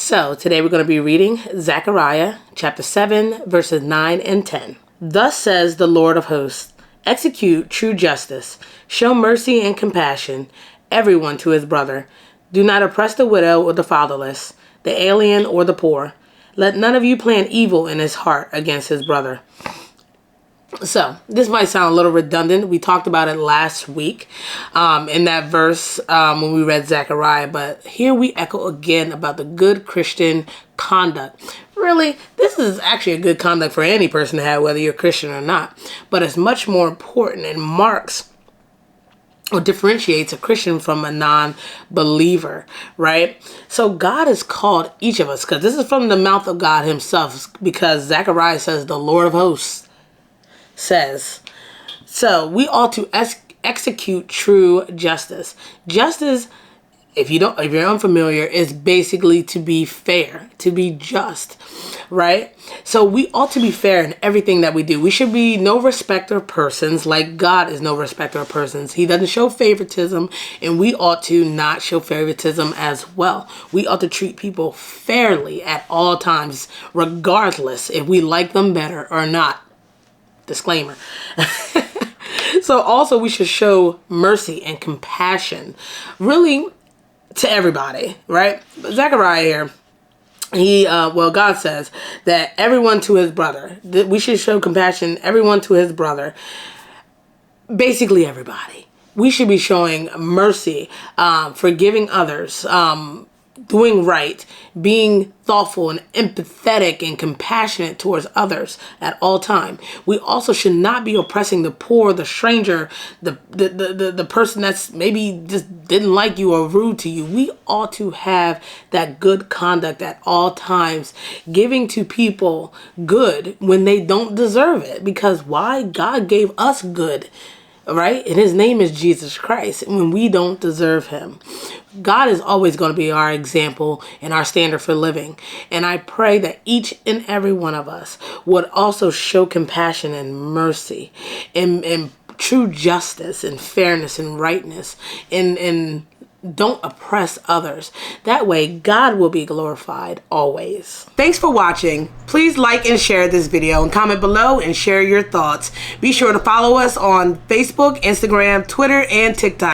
So today we're going to be reading Zechariah chapter 7 verses 9 and 10. Thus says the Lord of hosts, execute true justice, show mercy and compassion, everyone to his brother. Do not oppress the widow or the fatherless, the alien or the poor. Let none of you plan evil in his heart against his brother. So this might sound a little redundant. We talked about it last week in that verse when we read Zechariah. But here we echo again about the good Christian conduct. Really, this is actually a good conduct for any person to have, whether you're Christian or not. But it's much more important and marks or differentiates a Christian from a non-believer, right? So God has called each of us, because this is from the mouth of God himself, because Zechariah says the Lord of hosts says. So we ought to execute true justice. Justice, if you're unfamiliar, is basically to be fair, to be just, right? So we ought to be fair in everything that we do. We should be no respecter of persons, like God is no respecter of persons. He doesn't show favoritism, and we ought to not show favoritism as well. We ought to treat people fairly at all times, regardless if we like them better or not. Disclaimer. So also we should show mercy and compassion, really, to everybody, right? Zechariah here, God says that everyone to his brother, that we should show compassion, everyone to his brother, basically everybody. We should be showing mercy, forgiving others, doing right, being thoughtful and empathetic and compassionate towards others at all time. We also should not be oppressing the poor, the stranger, the person that's maybe just didn't like you or rude to you. We ought to have that good conduct at all times, giving to people good when they don't deserve it. Because why? God gave us good, right? And his name is Jesus Christ, and when we don't deserve him. God is always going to be our example and our standard for living. And I pray that each and every one of us would also show compassion and mercy and true justice and fairness and rightness and don't oppress others. That way, God will be glorified always. Thanks for watching. Please like and share this video and comment below and share your thoughts. Be sure to follow us on Facebook, Instagram, Twitter, and TikTok.